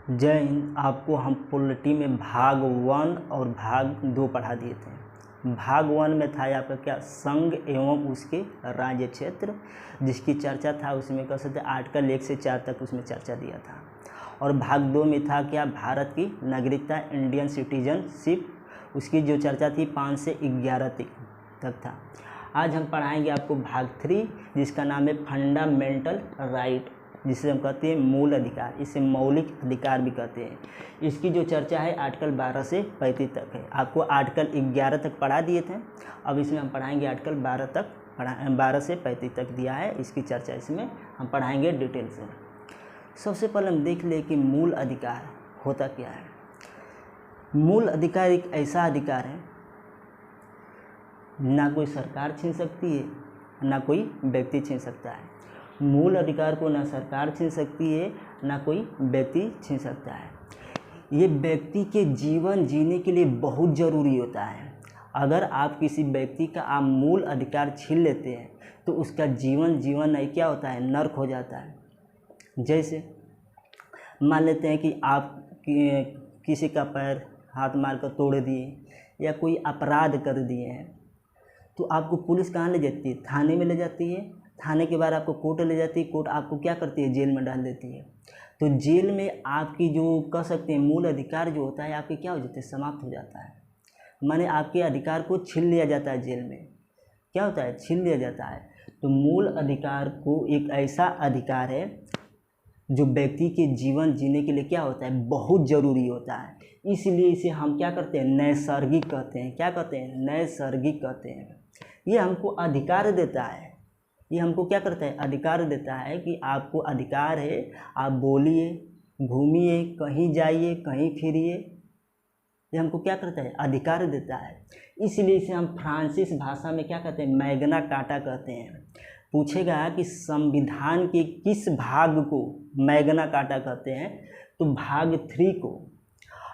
जय हिंद। आपको हम पॉलिटी में भाग 1 और भाग 2 पढ़ा दिए थे। भाग 1 में था आपका क्या, संघ एवं उसके राज्य क्षेत्र, जिसकी चर्चा था उसमें कह सकते आर्टिकल 1 से 4 तक उसमें चर्चा दिया था। और भाग 2 में था क्या, भारत की नागरिकता, इंडियन सिटीजनशिप, उसकी जो चर्चा थी 5 से 11 तक था। आज हम पढ़ाएंगे आपको भाग 3, जिसका नाम है फंडामेंटल राइट, जिसे हम कहते हैं मूल अधिकार, इसे मौलिक अधिकार भी कहते हैं। इसकी जो चर्चा है आर्टिकल 12 से 35 तक है। आपको आर्टिकल 11 तक पढ़ा दिए थे, अब इसमें हम पढ़ाएंगे आर्टिकल 12 से 35 तक दिया है। इसकी चर्चा इसमें हम पढ़ाएंगे डिटेल से। सबसे पहले हम देख ले कि मूल अधिकार होता क्या है। मूल अधिकार एक ऐसा अधिकार है, ना कोई सरकार छीन सकती है, ना कोई व्यक्ति छीन सकता है। मूल अधिकार को ना सरकार छीन सकती है, ना कोई व्यक्ति छीन सकता है। ये व्यक्ति के जीवन जीने के लिए बहुत ज़रूरी होता है। अगर आप किसी व्यक्ति का आप मूल अधिकार छीन लेते हैं तो उसका जीवन नहीं, क्या होता है, नर्क हो जाता है। जैसे मान लेते हैं कि आप किसी का पैर हाथ मार कर तोड़ दिए या कोई अपराध कर दिए हैं, तो आपको पुलिस कहाँ ले जाती है, थाने में ले जाती है। थाने के बाद आपको कोर्ट ले जाती है, कोर्ट आपको क्या करती है, जेल में डाल देती है। तो जेल में आपकी जो कह सकते हैं मूल अधिकार जो होता है आपके क्या हो जाते हैं, समाप्त हो जाता है। माने आपके अधिकार को छीन लिया जाता है, जेल में क्या होता है, छीन लिया जाता है। तो मूल अधिकार को एक ऐसा अधिकार है जो व्यक्ति के जीवन जीने के लिए क्या होता है, बहुत ज़रूरी होता है। इसलिए इसे हम क्या करते हैं, नैसर्गिक कहते हैं। क्या कहते हैं, नैसर्गिक कहते हैं। ये हमको अधिकार देता है, ये हमको क्या करता है, अधिकार देता है कि आपको अधिकार है, आप बोलिए, घूमिए, कहीं जाइए, कहीं फिरिए। ये हमको क्या करता है, अधिकार देता है। इसलिए इसे हम फ्रांसीसी भाषा में क्या कहते हैं, मैग्ना कार्टा कहते हैं। पूछेगा कि संविधान के किस भाग को मैग्ना कार्टा कहते हैं, तो भाग 3 को।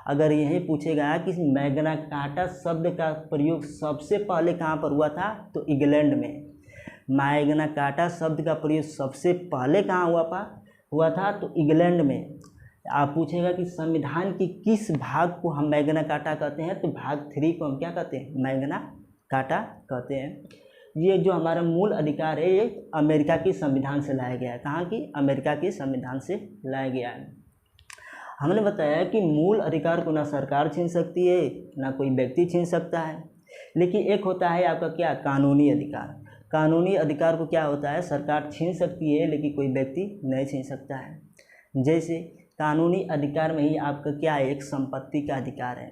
अगर यही पूछेगा कि मैग्ना कार्टा शब्द का प्रयोग सबसे पहले कहाँ पर हुआ था, तो इंग्लैंड में। मैग्ना कार्टा शब्द का प्रयोग सबसे पहले कहाँ हुआ था, तो इंग्लैंड में। आप पूछेगा कि संविधान के किस भाग को हम मैग्ना कार्टा कहते हैं, तो भाग 3 को हम क्या कहते हैं, मैग्ना कार्टा कहते हैं। ये जो हमारा मूल अधिकार है ये अमेरिका के संविधान से लाया गया है। कहाँ की, अमेरिका के संविधान से लाया गया है। हमने बताया कि मूल अधिकार को ना सरकार छीन सकती है, ना कोई व्यक्ति छीन सकता है। लेकिन एक होता है आपका क्या, कानूनी अधिकार। कानूनी अधिकार को क्या होता है, सरकार छीन सकती है लेकिन कोई व्यक्ति नहीं छीन सकता है। जैसे कानूनी अधिकार में ही आपका क्या है, एक संपत्ति का अधिकार है।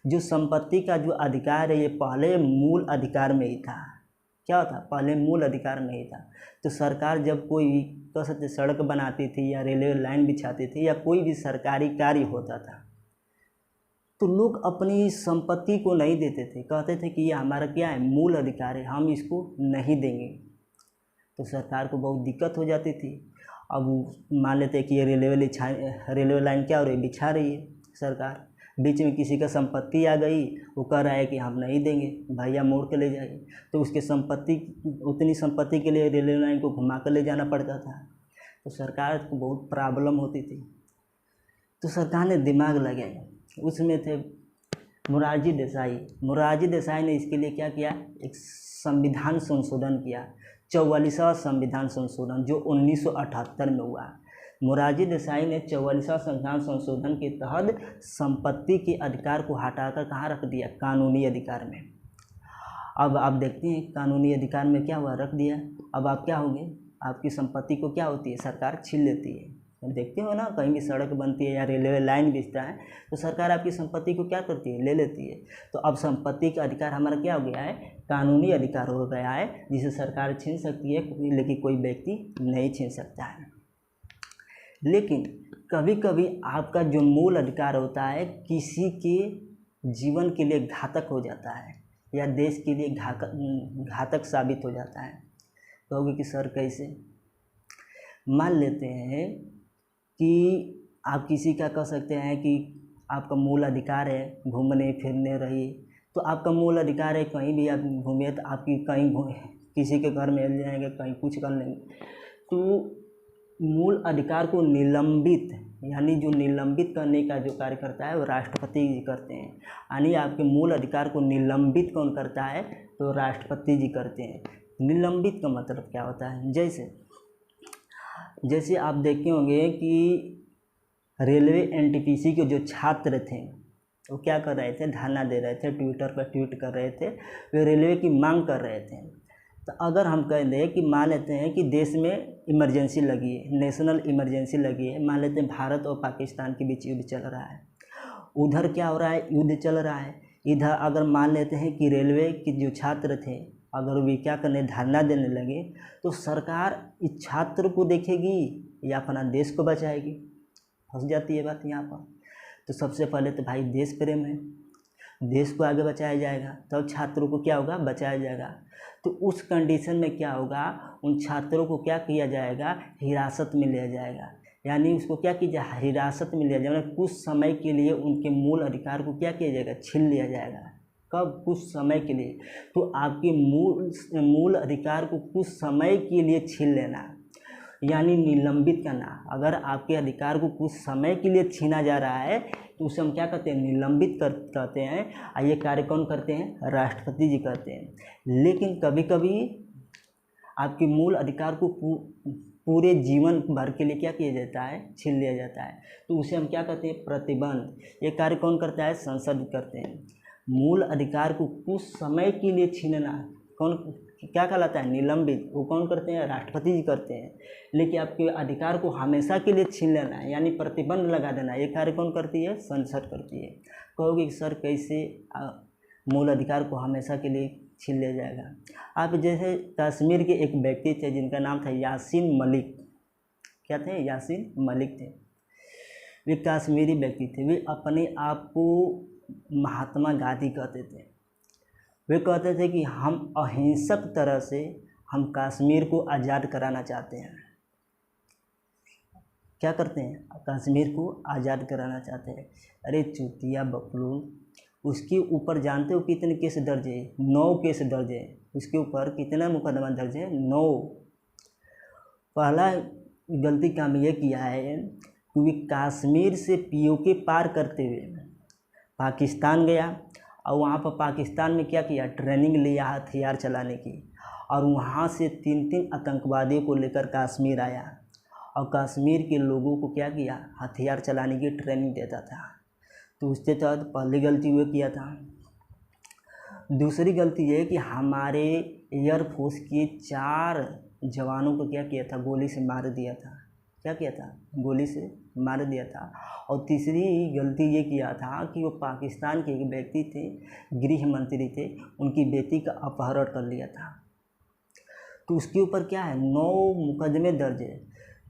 जो संपत्ति का जो अधिकार है ये पहले मूल अधिकार में ही था। क्या होता, पहले मूल अधिकार में ही था। तो सरकार जब कोई कह सकते सड़क बनाती थी या रेलवे लाइन बिछाती थी या कोई भी सरकारी कार्य होता था, तो लोग अपनी संपत्ति को नहीं देते थे, कहते थे कि ये हमारा क्या है, मूल अधिकार है, हम इसको नहीं देंगे। तो सरकार को बहुत दिक्कत हो जाती थी। अब मान लेते हैं कि ये रेलवे लाइन क्या हो रही है, बिछा रही है सरकार, बीच में किसी का संपत्ति आ गई, वो कह रहा है कि हम नहीं देंगे, भैया मोड़ के ले जाइए। तो उसके उतनी संपत्ति के लिए रेलवे लाइन को घुमा कर ले जाना पड़ता था। तो सरकार को बहुत प्रॉब्लम होती थी। तो सरकार ने दिमाग लगाया, उसमें थे मोरारजी देसाई ने इसके लिए क्या किया, एक संविधान संशोधन किया, 44वां संविधान संशोधन, जो 1978 में हुआ। मोरारजी देसाई ने 44वां संविधान संशोधन के तहत संपत्ति के अधिकार को हटाकर कहाँ रख दिया, कानूनी अधिकार में। अब आप देखते हैं कानूनी अधिकार में क्या हुआ, रख दिया। अब आप क्या होंगे, आपकी संपत्ति को क्या होती है, सरकार छीन लेती है। देखते हो ना, कहीं भी सड़क बनती है या रेलवे लाइन बिछता है तो सरकार आपकी संपत्ति को क्या करती है, ले लेती है। तो अब संपत्ति का अधिकार हमारा क्या हो गया है, कानूनी अधिकार हो गया है, जिसे सरकार छीन सकती है लेकिन कोई व्यक्ति नहीं छीन सकता है। लेकिन कभी कभी आपका जो मूल अधिकार होता है किसी के जीवन के लिए घातक हो जाता है या देश के लिए घातक साबित हो जाता है। कहोगे कि सर कैसे। मान लेते हैं कि आप किसी का कह सकते हैं कि आपका मूल अधिकार है घूमने फिरने रहिए, तो आपका मूल अधिकार है कहीं भी आप घूमिए, तो आपकी कहीं किसी के घर में ले जाएंगे, कहीं कुछ कर लेंगे। तो मूल अधिकार को निलंबित, यानी जो निलंबित करने का जो कार्य करता है वो राष्ट्रपति जी करते हैं। यानी आपके मूल अधिकार को निलंबित कौन करता है, तो राष्ट्रपति जी करते हैं। निलंबित का मतलब क्या होता है, जैसे आप देखे होंगे कि रेलवे एनटीपीसी के जो छात्र थे वो क्या कर रहे थे, धरना दे रहे थे, ट्विटर पर ट्वीट कर रहे थे, वे रेलवे की मांग कर रहे थे। तो अगर हम कह दें कि मान लेते हैं कि देश में इमरजेंसी लगी है, नेशनल इमरजेंसी लगी है, मान लेते हैं भारत और पाकिस्तान के बीच युद्ध चल रहा है, उधर क्या हो रहा है, युद्ध चल रहा है, इधर अगर मान लेते हैं कि रेलवे के जो छात्र थे अगर वे क्या करने, धरना देने लगे, तो सरकार इस छात्र को देखेगी या अपना देश को बचाएगी, फंस जाती है बात यहाँ पर। तो सबसे पहले तो भाई देश प्रेम है, देश को आगे बचाया जाएगा, तब छात्रों को क्या होगा, बचाया जाएगा। तो उस कंडीशन में क्या होगा, उन छात्रों को क्या किया जाएगा, हिरासत में लिया जाएगा, यानी उसको क्या किया जाए, हिरासत में लिया जाएगा। कुछ समय के लिए उनके मूल अधिकार को क्या किया जाएगा, छीन लिया जाएगा। कब, कुछ समय के लिए। तो आपके मूल अधिकार को कुछ समय के लिए छीन लेना यानी निलंबित करना। अगर आपके अधिकार को कुछ समय के लिए छीना जा रहा है तो उसे हम क्या कहते हैं, निलंबित कहते हैं। और ये कार्य कौन करते हैं, राष्ट्रपति जी करते हैं। लेकिन कभी कभी आपके मूल अधिकार को पूरे जीवन भर के लिए क्या किया जाता है, छीन लिया जाता है, तो उसे हम क्या कहते हैं, प्रतिबंध। ये कार्य कौन करता है, संसद करते हैं। मूल अधिकार को कुछ समय के लिए छीनना कौन क्या कहलाता है, निलंबित, वो कौन करते हैं, राष्ट्रपति जी करते हैं। लेकिन आपके अधिकार को हमेशा के लिए छीन लेना है यानी प्रतिबंध लगा देना, ये कार्य कौन करती है, संसद करती है। कहोगे कि सर कैसे मूल अधिकार को हमेशा के लिए छीन लिया जाएगा। आप जैसे कश्मीर के एक व्यक्ति थे जिनका नाम था यासीन मलिक, क्या थे, यासीन मलिक थे। वे कश्मीरी व्यक्ति थे, वे अपने आप को महात्मा गांधी कहते थे। वे कहते थे कि हम अहिंसक तरह से हम कश्मीर को आज़ाद कराना चाहते हैं। क्या करते हैं, कश्मीर को आज़ाद कराना चाहते हैं। अरे चूतिया बकलून, उसके ऊपर जानते हो कितने केस दर्ज है, 9 केस दर्ज है। उसके ऊपर कितना मुकदमा दर्ज है, 9। पहला गलती काम ये किया है कि कश्मीर से पीओके पार करते हुए पाकिस्तान गया और वहाँ पर पाकिस्तान में क्या किया, ट्रेनिंग लिया हथियार चलाने की, और वहाँ से 3 आतंकवादियों को लेकर कश्मीर आया और कश्मीर के लोगों को क्या किया, हथियार चलाने की ट्रेनिंग देता था। तो उसके तहत पहली गलती वो किया था। दूसरी गलती ये कि हमारे एयरफोर्स के 4 जवानों को क्या किया था, गोली से मार दिया था। क्या किया था, गोली से मार दिया था। और तीसरी गलती ये किया था कि वो पाकिस्तान के एक व्यक्ति थे, गृह मंत्री थे, उनकी बेटी का अपहरण कर लिया था। तो उसके ऊपर क्या है, 9 मुकदमे दर्ज है।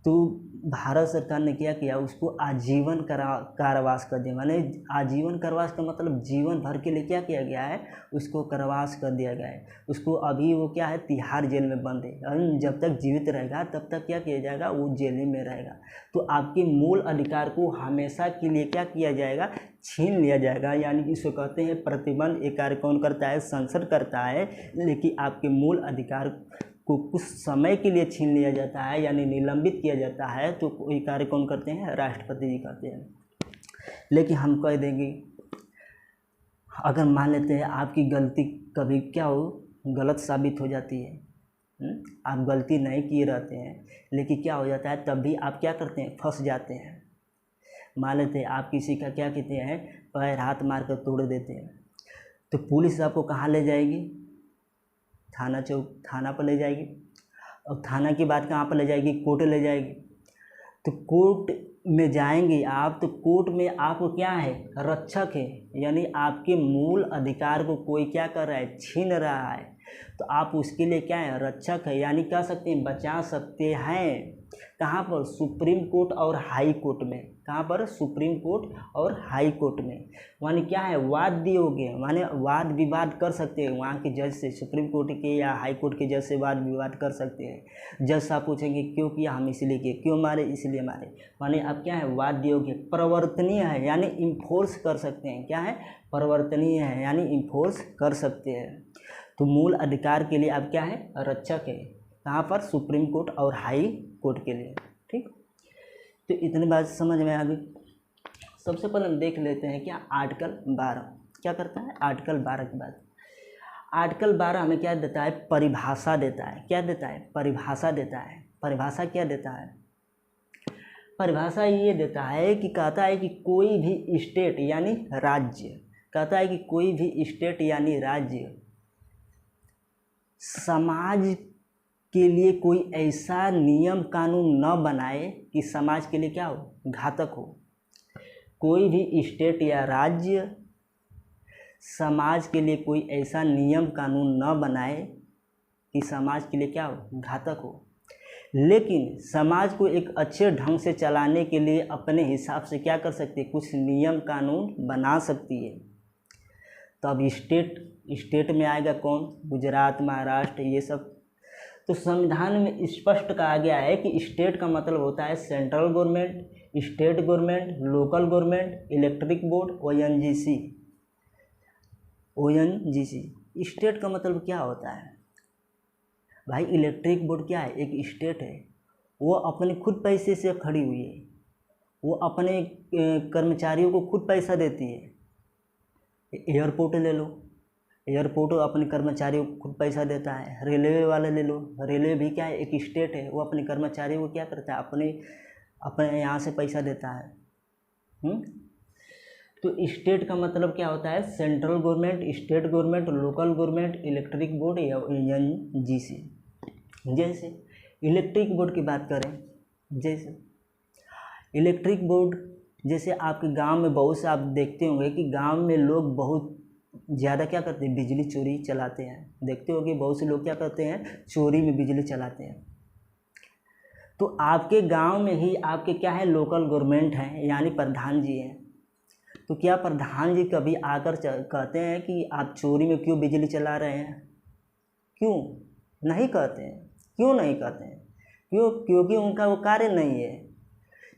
तो भारत सरकार ने क्या किया, उसको आजीवन कारावास कर दिया। माने आजीवन कारावास का मतलब जीवन भर के लिए क्या किया गया है, उसको कारावास कर दिया गया है। उसको अभी वो क्या है, तिहाड़ जेल में बंद है। जब तक जीवित रहेगा तब तक क्या किया जाएगा, वो जेल ही में रहेगा। तो आपके मूल अधिकार को हमेशा के लिए क्या किया जाएगा, छीन लिया जाएगा। यानी कि इसको कहते हैं प्रतिबंध। एक कार्य कौन करता है, संसद करता है। लेकिन आपके मूल अधिकार को कुछ समय के लिए छीन लिया जाता है यानी निलंबित किया जाता है, तो कोई कार्य कौन करते हैं, राष्ट्रपति जी करते हैं। लेकिन हम कह देंगे, अगर मान लेते हैं आपकी गलती कभी क्या हो, गलत साबित हो जाती है, आप गलती नहीं किए रहते हैं, लेकिन क्या हो जाता है, तब भी आप क्या करते हैं, फंस जाते हैं। मान लेते हैं आप किसी का क्या कहते हैं, पैर हाथ मार कर तोड़ देते हैं, तो पुलिस आपको कहाँ ले जाएगी, थाना पर ले जाएगी। और थाना की बात कहाँ पर ले जाएगी, कोर्ट ले जाएगी। तो कोर्ट में जाएंगे आप, तो कोर्ट में आपको क्या है, रक्षक है, यानी आपके मूल अधिकार को कोई क्या कर रहा है, छीन रहा है। तो आप उसके लिए क्या है, रक्षक है, यानी कह सकते हैं बचा सकते हैं। कहाँ पर, सुप्रीम कोर्ट और हाई कोर्ट में। कहाँ पर, सुप्रीम कोर्ट और हाई कोर्ट में। माने क्या है, वाद दियोगे, माने वाद विवाद कर सकते हैं वहाँ के जज से, सुप्रीम कोर्ट के या हाई कोर्ट के जज से वाद विवाद कर सकते हैं। जज साहब पूछेंगे क्यों किया, हम इसलिए किए, क्यों मारे, इसलिए मारे। माने आप क्या है, वाद दियोगे। प्रवर्तनीय है यानी इन्फोर्स कर सकते हैं। क्या है, परिवर्तनीय है यानी इन्फोर्स कर सकते हैं। तो मूल अधिकार के लिए आप क्या है, रक्षक है। कहाँ पर, सुप्रीम कोर्ट और हाई कोर्ट के लिए। ठीक। तो इतनी बात समझ में आ गई। सबसे पहले हम देख लेते हैं क्या आर्टिकल 12 क्या करता है। आर्टिकल 12 की बात, आर्टिकल 12 हमें क्या देता है, परिभाषा देता है। क्या देता है, परिभाषा देता है। परिभाषा क्या देता है, परिभाषा ये देता है कि कहता है कि कोई भी स्टेट यानी राज्य, कहता है कि कोई भी स्टेट यानी राज्य समाज के लिए कोई ऐसा नियम कानून न बनाए कि समाज के लिए क्या हो, घातक हो। कोई भी स्टेट या राज्य समाज के लिए कोई ऐसा नियम कानून न बनाए कि समाज के लिए क्या हो, घातक हो, लेकिन समाज को एक अच्छे ढंग से चलाने के लिए अपने हिसाब से क्या कर सकती है, कुछ नियम कानून बना सकती है। तो अब स्टेट में आएगा कौन, गुजरात, महाराष्ट्र, ये सब। तो संविधान में स्पष्ट कहा गया है कि स्टेट का मतलब होता है central government, state government, local government, electric board, ONGC. State का मतलब क्या होता है भाई, इलेक्ट्रिक बोर्ड क्या है, एक स्टेट है, वो अपने खुद पैसे से खड़ी हुई है, वो अपने कर्मचारियों को खुद पैसा देती है। एयरपोर्ट ले लो, एयरपोर्ट अपने कर्मचारियों को खुद पैसा देता है। रेलवे वाले ले लो, रेलवे भी क्या है, एक स्टेट है, वो अपने कर्मचारियों को क्या करता है, अपने यहाँ से पैसा देता है। तो स्टेट का मतलब क्या होता है, central government, state government, local government, electric board या एनजीसी। जैसे इलेक्ट्रिक बोर्ड की बात करें, जैसे इलेक्ट्रिक बोर्ड, जैसे आपके गांव में बहुत से आप देखते होंगे कि गांव में लोग बहुत ज़्यादा क्या करते हैं, बिजली चोरी चलाते हैं। देखते हो कि बहुत से लोग क्या करते हैं, चोरी में बिजली चलाते हैं। तो आपके गांव में ही आपके क्या है, लोकल गवर्नमेंट है, यानी प्रधान जी हैं। तो क्या प्रधान जी कभी आकर कहते हैं कि आप चोरी में क्यों बिजली चला रहे हैं, क्यों नहीं कहते हैं, क्यों नहीं कहते हैं, क्योंकि उनका वो कार्य नहीं है,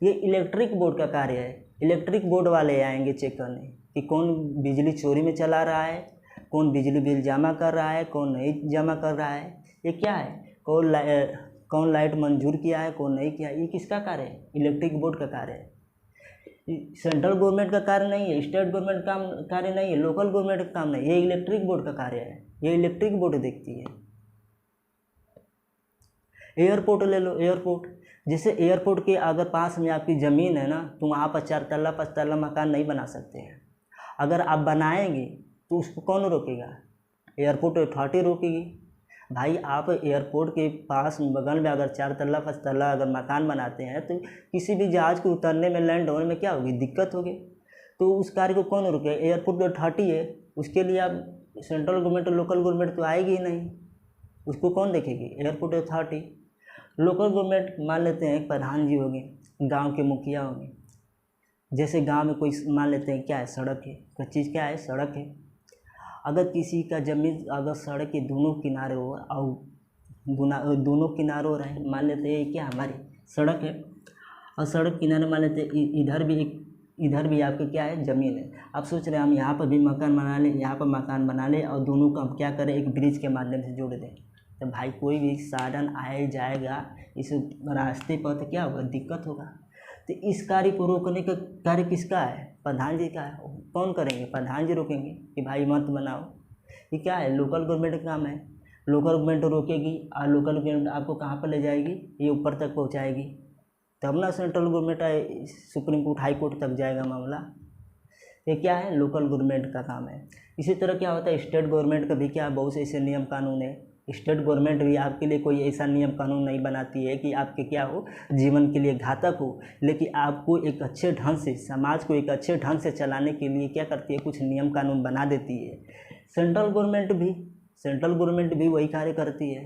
ये इलेक्ट्रिक बोर्ड का कार्य है। इलेक्ट्रिक बोर्ड वाले आएंगे चेक करने कि कौन बिजली चोरी में चला रहा है, कौन बिजली बिल जमा कर रहा है, कौन नहीं जमा कर रहा है। ये क्या है, कौन लाइट मंजूर किया है, कौन नहीं किया, ये किसका कार्य है, इलेक्ट्रिक बोर्ड का कार्य है। सेंट्रल गवर्नमेंट का कार्य नहीं है, स्टेट गवर्नमेंट का कार्य नहीं है, लोकल गवर्नमेंट का काम नहीं, ये इलेक्ट्रिक बोर्ड का कार्य है, ये इलेक्ट्रिक बोर्ड देखती है। एयरपोर्ट ले लो, एयरपोर्ट, जैसे एयरपोर्ट के अगर पास में आपकी ज़मीन है ना, तो वहाँ पर 4 तल्ला 5 तल्ला मकान नहीं बना सकते हैं। अगर आप बनाएंगे तो उसको कौन रोकेगा, एयरपोर्ट अथॉरिटी रोकेगी। भाई आप एयरपोर्ट के पास बगल में अगर 4 तल्ला 5 तल्ला अगर मकान बनाते हैं तो किसी भी जहाज़ को उतरने में, लैंड होने में क्या होगी, दिक्कत होगी। तो उस कार्य को कौन रोके, एयरपोर्ट अथॉरिटी है, उसके लिए आप सेंट्रल गवर्नमेंट और लोकल गवर्नमेंट तो आएगी ही नहीं, उसको कौन देखेगी, एयरपोर्ट अथॉरिटी। लोकल गवर्नमेंट मान लेते हैं प्रधान जी होंगे, गांव के मुखिया होंगे। जैसे गांव में कोई मान लेते हैं क्या है, सड़क है, कोई चीज़ क्या है, सड़क है। अगर किसी का ज़मीन अगर सड़क के दोनों किनारे हो और दोनों किनारों रहे, मान लेते हैं क्या हमारी सड़क है और सड़क किनारे मान लेते हैं इधर भी आपके क्या है, ज़मीन है। आप सोच रहे हैं हम यहाँ पर भी मकान बना लें, यहाँ पर मकान बना लें और दोनों को हम क्या करें, एक ब्रिज के माध्यम से जोड़ दें। तो भाई कोई भी साधन आए जाएगा इस रास्ते पर तो क्या होगा, दिक्कत होगा। तो इस कार्य को रोकने का कार्य किसका है, प्रधान जी का है। कौन करेंगे, प्रधान जी रोकेंगे कि भाई मत बनाओ। ये क्या है, लोकल गवर्नमेंट का काम है। लोकल गवर्नमेंट रोकेगी और लोकल गवर्नमेंट आपको कहाँ पर ले जाएगी, ये ऊपर तक पहुँचाएगी, तब ना central government supreme court, high court तक जाएगा मामला। ये क्या है, लोकल गवर्नमेंट का काम है। इसी तरह क्या होता है, स्टेट गवर्नमेंट का भी क्या, बहुत से ऐसे नियम कानून है। स्टेट गवर्नमेंट भी आपके लिए कोई ऐसा नियम कानून नहीं बनाती है कि आपके क्या हो, जीवन के लिए घातक हो, लेकिन आपको एक अच्छे ढंग से, समाज को एक अच्छे ढंग से चलाने के लिए क्या करती है, कुछ नियम कानून बना देती है। सेंट्रल गवर्नमेंट भी वही कार्य करती है।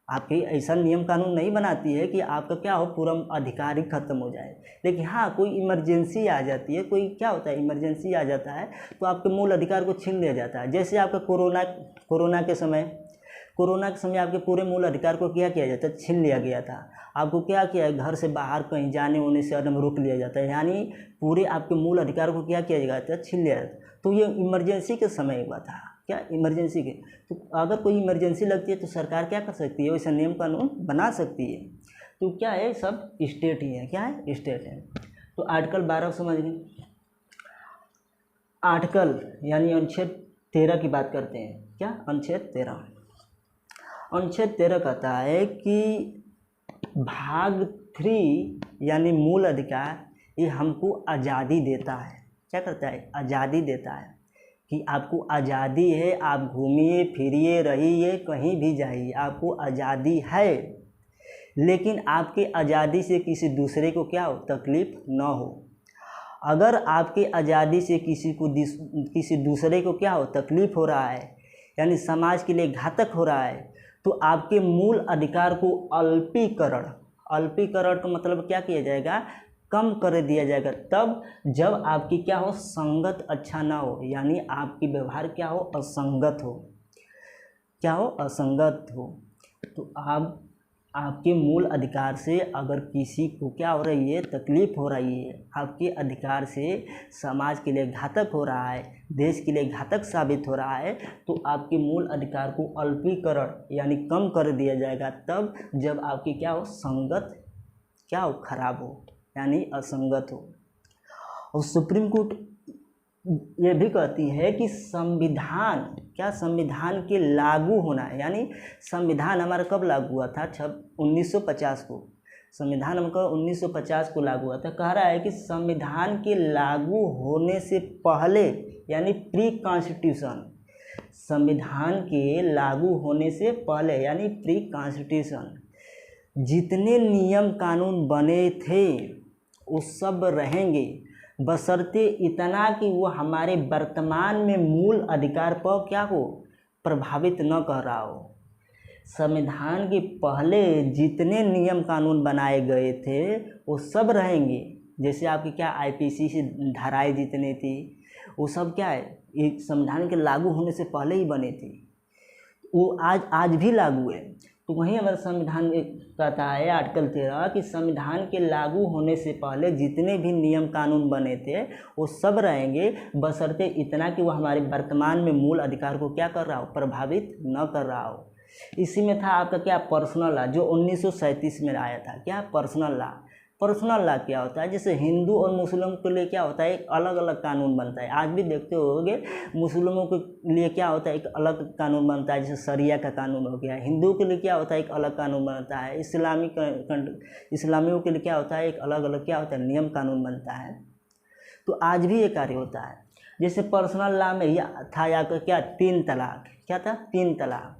आपकी ऐसा नियम कानून नहीं बनाती है कि आपका क्या हो, पूरा अधिकार ही खत्म हो जाए। लेकिन हाँ, कोई इमरजेंसी आ जाती है, कोई क्या होता है, इमरजेंसी आ जाता है तो आपके मूल अधिकार को छीन लिया जाता है। जैसे आपका कोरोना के समय आपके पूरे मूल अधिकार को क्या किया जाता है, छीन लिया गया था। आपको क्या किया है, घर से बाहर कहीं जाने होने से एकदम रोक लिया जाता है, यानी पूरे आपके मूल अधिकार को क्या किया जाता है, छीन लिया जाता है। तो ये इमरजेंसी के समय हुआ था, क्या इमरजेंसी के। तो अगर कोई इमरजेंसी लगती है तो सरकार क्या कर सकती है, वैसा नियम कानून बना सकती है। तो क्या है, सब स्टेट ही है, क्या है, स्टेट है। तो आर्टिकल 12 समझ गए। आर्टिकल यानी अनुच्छेद 13 की बात करते हैं। क्या, अनुच्छेद 13। अनुच्छेद 13 कहता है कि भाग 3 यानी मूल अधिकार, ये हमको आज़ादी देता है। क्या करता है, आज़ादी देता है कि आपको आज़ादी है, आप घूमिए फिरिए रहिए कहीं भी जाइए, आपको आज़ादी है, लेकिन आपकी आज़ादी से किसी दूसरे को क्या हो, तकलीफ़ ना हो। अगर आपकी आज़ादी से किसी दूसरे को क्या हो, तकलीफ़ हो रहा है, यानी समाज के लिए घातक हो रहा है, तो आपके मूल अधिकार को अल्पीकरण का मतलब क्या किया जाएगा, कम कर दिया जाएगा, तब जब आपकी क्या हो, संगत अच्छा ना हो, यानी आपकी व्यवहार क्या हो, असंगत हो, क्या हो, असंगत हो। तो आप आपके मूल अधिकार से अगर किसी को क्या हो रही है, तकलीफ़ हो रही है, आपके अधिकार से समाज के लिए घातक हो रहा है, देश के लिए घातक साबित हो रहा है, तो आपके मूल अधिकार को अल्पीकरण यानी कम कर दिया जाएगा, तब जब आपकी क्या हो, संगत क्या हो, खराब हो, यानी असंगत हो। और सुप्रीम कोर्ट ये भी कहती है कि संविधान, क्या, संविधान के लागू होना, यानी संविधान हमारा कब लागू हुआ था, 1950 को, संविधान हमको 1950 को लागू हुआ था। कह रहा है कि संविधान के लागू होने से पहले, यानी प्री कॉन्स्टिट्यूशन, संविधान के लागू होने से पहले यानी प्री कॉन्स्टिट्यूशन जितने नियम कानून बने थे वो सब रहेंगे, बशर्ते इतना कि वो हमारे वर्तमान में मूल अधिकार पर क्या हो, प्रभावित न कर रहा हो। संविधान के पहले जितने नियम कानून बनाए गए थे वो सब रहेंगे, जैसे आपकी क्या आईपीसी से धाराएं जितनी थी वो सब क्या है, ये संविधान के लागू होने से पहले ही बने थे, वो आज भी लागू है। तो वहीं हमारा संविधान कहता है आर्टिकल 13 कि संविधान के लागू होने से पहले जितने भी नियम कानून बने थे वो सब रहेंगे, बशर्ते इतना कि वो हमारे वर्तमान में मूल अधिकार को क्या कर रहा हो, प्रभावित न कर रहा हो। इसी में था आपका क्या, पर्सनल लॉ, जो 1937 में आया था। क्या, पर्सनल लॉ। पर्सनल लॉ क्या होता है, जैसे हिंदू और मुस्लिम के लिए क्या होता है, एक अलग अलग कानून बनता है। आज भी देखते होंगे मुस्लिमों के लिए क्या होता है, एक अलग कानून बनता है, जैसे शरिया का कानून हो गया। हिंदू के लिए क्या होता है, एक अलग कानून बनता है। इस्लामियों के लिए क्या होता है, एक अलग अलग क्या होता है, नियम कानून बनता है। तो आज भी ये कार्य होता है। जैसे पर्सनल लॉ में यह था या क्या, 3 तलाक। क्या था, 3 तलाक।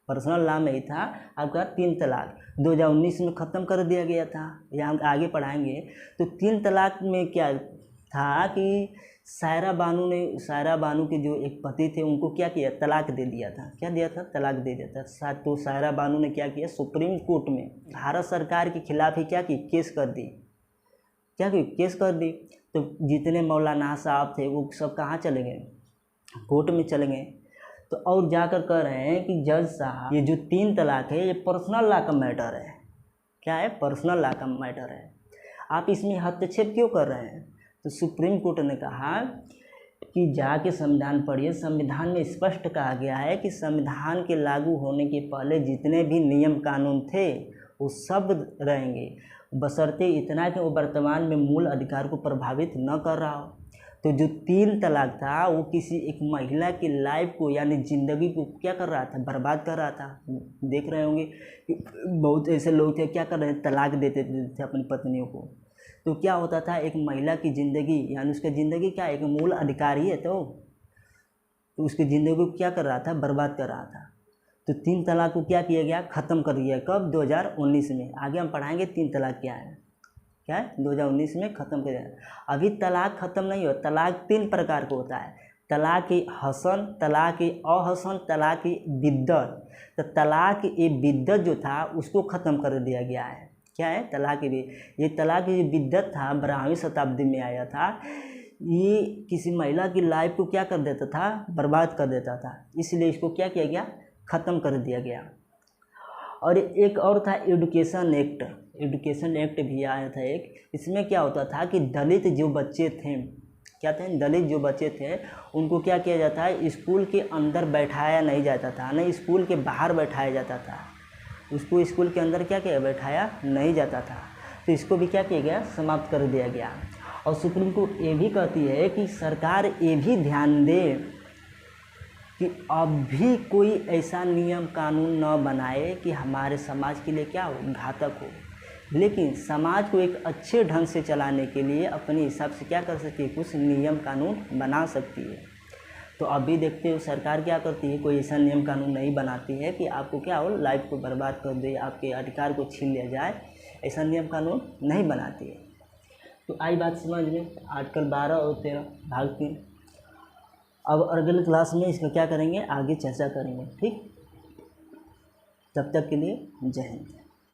पर्सनल लॉ में ही था आपका 3 तलाक, 2019 में ख़त्म कर दिया गया था। यहाँ हम आगे पढ़ाएंगे। तो 3 तलाक में क्या था कि सायरा बानू के जो एक पति थे उनको क्या किया, तलाक दे दिया था। क्या दिया था, तलाक दे दिया था। तो सायरा बानू ने क्या किया, सुप्रीम कोर्ट में भारत सरकार के खिलाफ ही क्या की, केस कर दी। क्या की, केस कर दी। तो जितने मौलाना साहब थे वो सब कहाँ चले गए, कोर्ट में चले गए। तो और जाकर कह रहे हैं कि जज साहब ये जो 3 तलाक है ये पर्सनल लॉ का मैटर है। क्या है, पर्सनल लॉ का मैटर है, आप इसमें हस्तक्षेप क्यों कर रहे हैं। तो सुप्रीम कोर्ट ने कहा कि जाके संविधान पढ़िए, संविधान में स्पष्ट कहा गया है कि संविधान के लागू होने के पहले जितने भी नियम कानून थे वो सब रहेंगे, बशर्ते इतना कि वो वर्तमान में मूल अधिकार को प्रभावित न कर रहा हो। तो जो 3 तलाक था वो किसी एक महिला की लाइफ को यानी ज़िंदगी को क्या कर रहा था, बर्बाद कर रहा था। देख रहे होंगे कि बहुत ऐसे लोग थे क्या कर रहे थे, तलाक देते थे अपनी पत्नियों को। तो क्या होता था, एक महिला की ज़िंदगी यानी उसका ज़िंदगी क्या एक मूल अधिकार ही है, तो उसकी ज़िंदगी को क्या कर रहा था, बर्बाद कर रहा था। तो 3 तलाक को क्या किया गया, ख़त्म कर दिया। कब, 2019 में। आगे हम पढ़ाएंगे 3 तलाक क्या है, क्या है, 2019 में ख़त्म कर दिया। अभी तलाक ख़त्म नहीं हो, तलाक 3 प्रकार का होता है, तलाक हसन, तलाक अहसन, तलाक बिद्दत। तो तलाक बिद्दत जो था उसको ख़त्म कर दिया गया है। क्या है, तलाक ये तलाक बिद्दत था, 12वीं शताब्दी में आया था। ये किसी महिला की लाइफ को क्या कर देता था, बर्बाद कर देता था, इसलिए इसको क्या किया गया, ख़त्म कर दिया गया। और एक और था एजुकेशन एक्ट भी आया था एक। इसमें क्या होता था कि दलित जो बच्चे थे, क्या थे, दलित जो बच्चे थे उनको क्या किया जाता है, स्कूल के अंदर बैठाया नहीं जाता था, नहीं स्कूल के बाहर बैठाया जाता था। उसको स्कूल के अंदर क्या किया, बैठाया नहीं जाता था। तो इसको भी क्या किया गया, समाप्त कर दिया गया। और सुप्रीम कोर्ट ये भी कहती है कि सरकार ये भी ध्यान दे कि अब भी कोई ऐसा नियम कानून न बनाए कि हमारे समाज के लिए क्या हो, घातक हो, लेकिन समाज को एक अच्छे ढंग से चलाने के लिए अपने हिसाब से क्या कर सकती है, कुछ नियम कानून बना सकती है। तो अभी देखते हो सरकार क्या करती है, कोई ऐसा नियम कानून नहीं बनाती है कि आपको क्या हो, लाइफ को बर्बाद कर दे, आपके अधिकार को छीन लिया जाए, ऐसा नियम कानून नहीं बनाती है। तो आई बात समझ में। आर्टिकल 12 और 13 भाग 3। अब अगले क्लास में इसका क्या करेंगे, आगे चर्चा करेंगे। ठीक, तब तक के लिए जय हिंद।